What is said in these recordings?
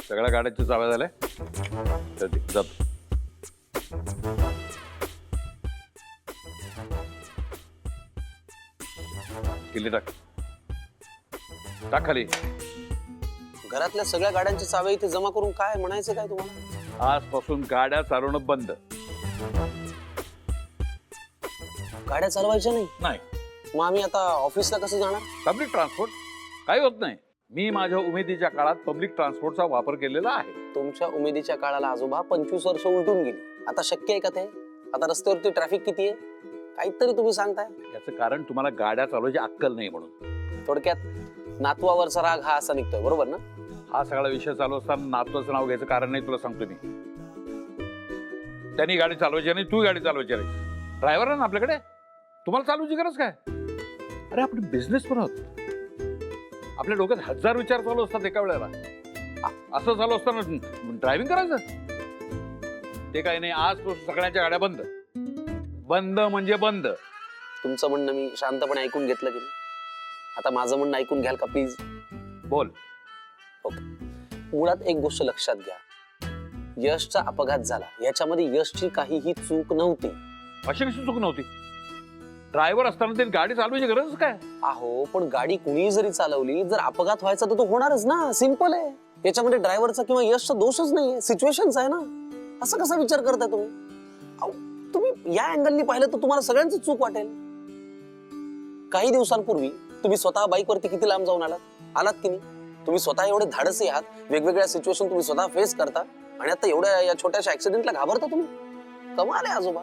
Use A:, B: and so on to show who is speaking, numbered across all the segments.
A: सगळ्या गाड्यांच्या चाव्या झाल्या जातो. किल्ली टाक टाक खाली.
B: घरातल्या सगळ्या गाड्यांची चाव्या इथे जमा करून काय म्हणायचं काय तुम्हाला?
A: आजपासून गाड्या चालवणं बंद.
B: गाड्या चालवायच्या नाही?
A: नाही.
B: मग आम्ही आता ऑफिसला कसं जाणार?
A: पब्लिक ट्रान्सपोर्ट काही होत नाही. मी माझ्या उमेदीच्या काळात पब्लिक ट्रान्सपोर्टचा वापर केलेला आहे.
B: तुमच्या उमेदीच्या काळाला आजोबा 25 वर्ष उलटून गेली. आता शक्य आहे का ते? आता रस्त्यावरती ट्रॅफिक किती आहे? काहीतरी तुम्ही सांगताय.
A: याचं कारण तुम्हाला गाड्या चालवायची अक्कल नाही म्हणून.
B: थोडक्यात नातवावरचा राग हा असा निघतोय, बरोबर ना?
A: हा सगळा विषय चालू असताना नातवाचं नाव घ्यायचं कारण नाही तुला सांगतो मी. त्यांनी गाडी चालवायची नाही, तू गाडी चालवायची नाही. ड्रायव्हर आहे ना आपल्याकडे, तुम्हाला चालवायची गरज काय? अरे आपण बिझनेस पण आहोत. आपल्या डोक्यात 1000 विचार चालू असतात एका वेळेला. असं चालू असताना ड्रायव्हिंग करायचं ते काही नाही. आजपासून सगळ्यांच्या गाड्या बंद. बंद म्हणजे बंद.
B: तुमचं म्हणणं मी शांतपणे ऐकून घेतलं की नाही? आता माझं म्हणणं ऐकून घ्याल का प्लीज?
A: बोल.
B: मुळात एक गोष्ट लक्षात घ्या, यशचा अपघात झाला याच्यामध्ये यशची काहीही चूक नव्हती.
A: अशी कशी चूक नव्हती? ड्रायव्हर असताना ते गाडी चालवायची गरज काय?
B: अहो पण गाडी कुणी जरी चालवली, जर अपघात व्हायचा तर तो होणारच ना. सिंपल आहे. याच्यामध्ये ड्रायव्हरचा किंवा यशचा दोषच नाहीये, सिच्युएशन्स आहे ना. असं कसा विचार करताय तुम्ही? तुम्ही या अँगलनी पाहिलं तर तुम्हाला सगळ्यांची चूक वाटेल. काही दिवसांपूर्वी तुम्ही स्वतः बाईकवरती किती लांब जाऊन आलात की नाही? तुम्ही स्वतः एवढे धाडसी आहात, वेगवेगळ्या सिच्युएशन तुम्ही स्वतः फेस करता आणि आता एवढ्या या छोट्याशा ऍक्सिडेंटला घाबरता तुम्ही. कमाल आहे आजोबा.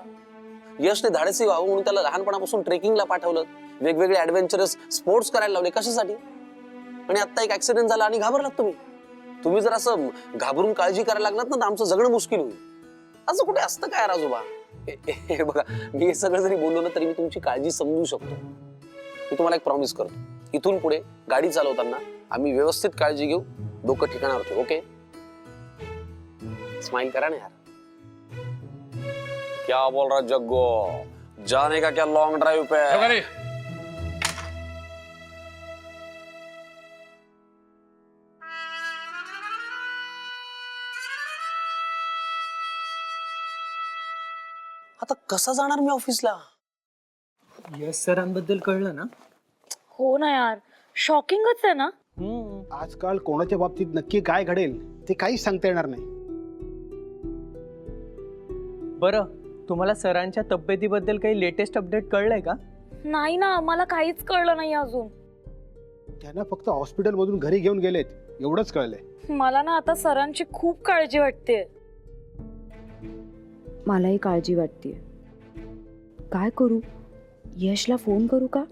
B: यशने धाडसी व्हावं म्हणून त्याला लहानपणापासून ट्रेकिंगला पाठवलं, वेगवेगळे ऍडव्हेंचरस स्पोर्ट्स करायला लावले. कशासाठी? आणि आता एक ऍक्सिडेंट झाला आणि घाबरलात तुम्ही. तुम्ही जर असं घाबरून काळजी करायला लागलात ना तर आमचं जगणं मुश्किल होईल. असं कुठे असतं काय आजोबा? हे बघा, मी हे सगळं जरी बोललो ना तरी मी तुमची काळजी समजू शकतो. मी तुम्हाला एक प्रॉमिस करतो, इथून पुढे गाडी चालवताना आम्ही व्यवस्थित काळजी घेऊ, डोकं ठिकाणावर ठेवू. ओके? स्माइल करा ना यार. क्या बोल रहा जग्गो, जाने का क्या लॉन्ग ड्राइव पे? आता कसा जाणार मी ऑफिसला?
C: यश सरांबद्दल कळलं ना?
D: हो ना यार, शॉकिंगच आहे ना.
E: आजकाल कोणाच्या बाबतीत नक्की काय घडेल ते काहीच सांगता येणार नाही.
C: बरं, तुम्हाला सरांच्या तब्येतीबद्दल काही लेटेस्ट अपडेट कळलंय का?
D: नाही ना, मला काहीच कळलं नाही अजून.
E: त्यांना फक्त हॉस्पिटलमधून घरी घेऊन गेलेत एवढंच कळलंय.
D: मला ना आता सरांची खूप काळजी वाटते.
F: मलाही काळजी वाटते. काय करू? यशला फोन करू का?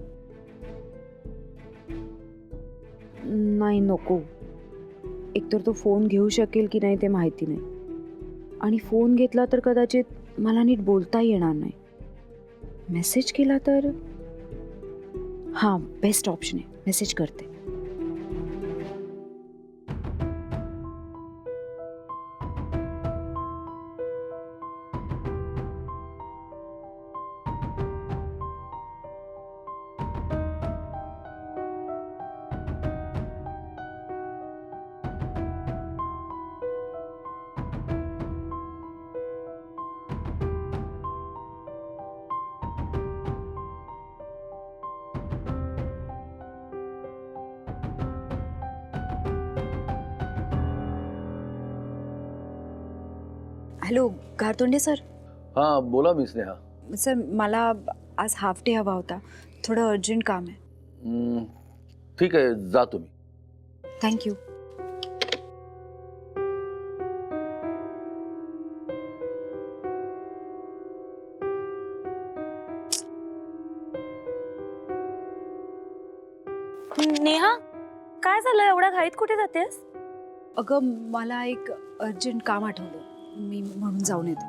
F: नाही, नको. एकतर तो फोन घेऊ शकेल की नाही ते माहिती नाही, आणि फोन घेतला तर कदाचित मला नीट बोलता येणार नाही. मेसेज केला तर हां, बेस्ट ऑप्शन आहे. मेसेज करते. Hello, Gartonde sir.
A: हा बोला मी स्नेहा.
F: सर, मला आज हाफ डे हवा होता. थोडं अर्जंट काम आहे.
A: ठीक आहे, जा तुम्ही.
F: थँक्यू.
D: नेहा, काय झालं? एवढ्या घाईत कुठे जातेस?
F: अगं, मला एक अर्जंट काम आठवलं, मी म्हणून जाऊन येते.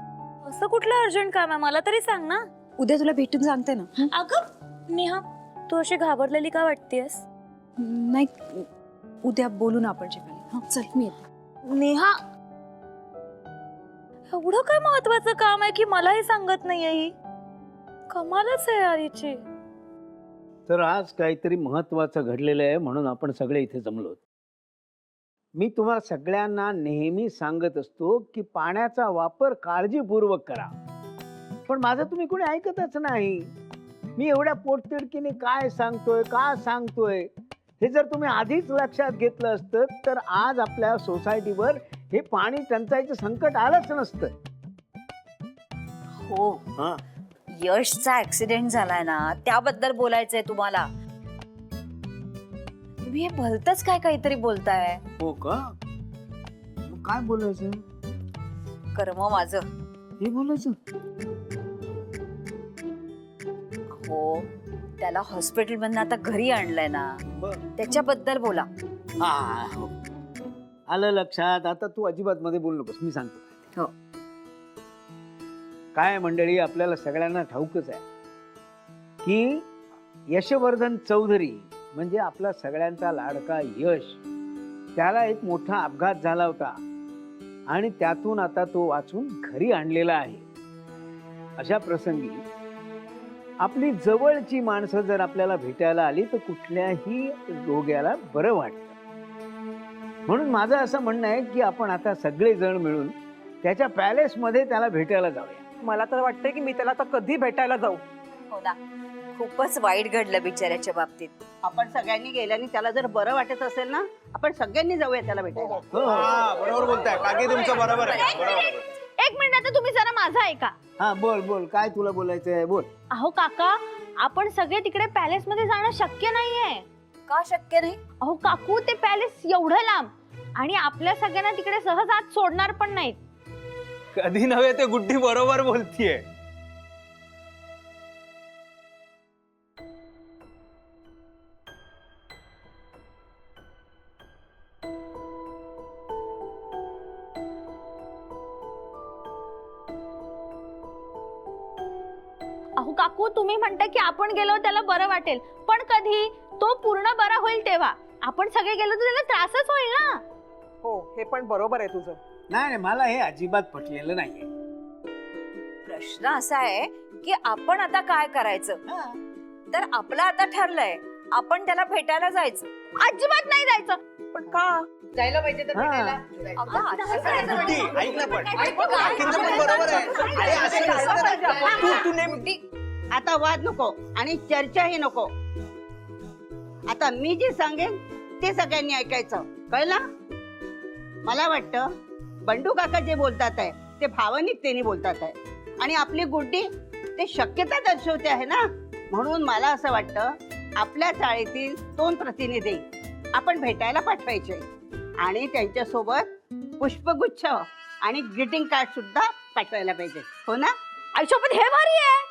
D: असं कुठलं अर्जंट काम आहे? मला तरी सांग ना.
F: उद्या तुला भेटून सांगते ना.
D: अगं नेहा, तू अशी घाबरलेली का वाटतेस?
F: नाही, उद्या बोलू ना आपण जेवायला. हां, चल मी येते.
D: नेहा, एवढं काय महत्वाचं काम आहे की मलाही सांगत नाहीये ही? कमालच आहे यार हिची.
G: तर आज काहीतरी महत्वाचं घडलेलं आहे म्हणून आपण सगळे इथे जमलो. मी तुम्हाला सगळ्यांना नेहमी सांगत असतो की पाण्याचा वापर काळजीपूर्वक करा, पण माझं तुम्ही कोणी ऐकतच नाही. मी एवढ्या पोटतिडकीने काय सांगतोय, का सांगतोय, हे जर तुम्ही आधीच लक्षात घेतलं असतं तर आज आपल्या सोसायटीवर हे पाणी टंचाईचं संकट आलंच नसतं.
H: हो,
G: हा.
H: यशचा ऍक्सिडेंट झालाय ना, त्याबद्दल बोलायचंय तुम्हाला. तुम्ही हे भलतच काय काहीतरी बोलताय.
G: हो का? मग काय बोलायचं?
H: कर्म माझं.
G: हे बोलायचं?
H: हो, त्याला हॉस्पिटल मधून आता घरी आणलंय ना,
G: बरं.
H: त्याच्याबद्दल बोला.
G: हा, हो. आलं लक्षात. आता तू अजिबात मध्ये बोलू नकोस, मी सांगतो.
H: हो.
G: काय मंडळी, आपल्याला सगळ्यांना ठाऊकच आहे की यशवर्धन चौधरी म्हणजे आपला सगळ्यांचा लाडका यश, त्याला एक मोठा अपघात झाला होता आणि त्यातून आता तो वाचून घरी आणलेला आहे. अशा प्रसंगी आपली जवळची माणसं जर आपल्याला भेटायला आली तर कुठल्याही रोग्याला बरं वाटतं. म्हणून माझं असं म्हणणं आहे की आपण आता सगळेजण मिळून त्याच्या पॅलेसमध्ये त्याला भेटायला जाऊया.
C: मला तर वाटतंय की मी त्याला आता कधी भेटायला जाऊ.
H: हो ना, खूपच वाईट घडलं बिचाऱ्याच्या बाबतीत.
I: आपण सगळ्यांनी गेल्याने त्याला जर बरं वाटत असेल ना, आपण सगळ्यांनी जाऊया त्याला भेटायला.
B: बरोबर बोलताय काकी, तुमचं बरोबर आहे.
D: एक मिनिट, आता तुम्ही जरा माझा ऐका.
G: हा, बोल बोल, काय तुला बोलायचंय, बोल.
D: अहो काका, आपण सगळे तिकडे पॅलेस मध्ये जाणं शक्य नाहीये.
H: का शक्य नाही?
D: अहो काकू, ते पॅलेस एवढं लांब आणि आपल्या सगळ्यांना तिकडे सहज आत सोडणार पण नाहीत.
C: कधी नव्हे ते गुड्डी बरोबर बोलतीये.
D: अहो काकू, तुम्ही म्हणता की आपण गेलो त्याला बरं वाटेल, पण कधी? तो पूर्ण बरा होईल तेव्हा. आपण सगळे गेलो तर त्याला त्रासच होईल ना.
C: हो, हे पण बरोबर आहे तुझं.
G: नाही नाही, मला हे अजिबात पटलेलं नाहीये.
H: प्रश्न असा आहे की आपण आता काय करायचं. तर आपलं आता ठरलंय, आपण त्याला भेटायला जायचं.
D: अजिबात नाही जायचं.
C: पण का?
I: जायला पाहिजे तर भेटायला.
H: अगं, असं काय
B: गुड्डी,
H: करायचं?
B: ऐक ना पण. काकींचं पण बरोबर आहे. अरे, असं नसतं ना.
H: गुड्डी,
I: आता वाद नको आणि चर्चाही नको. आता मी जे सांगेन ते सगळ्यांनी ऐकायचं, कळलं? मला वाटतं बंडू काका जे बोलतात आहे ते भावनिकतेने बोलतात आहे आणि आपली गुड्डी ते शक्यता दर्शवते आहे ना. म्हणून मला असं वाटतं आपल्या चाळीतील 2 प्रतिनिधी आपण भेटायला पाठवायचे आणि त्यांच्यासोबत पुष्पगुच्छ आणि ग्रीटिंग कार्ड सुद्धा पाठवायला पाहिजे. हो ना?
D: आयुष्यात हे भारी आहे.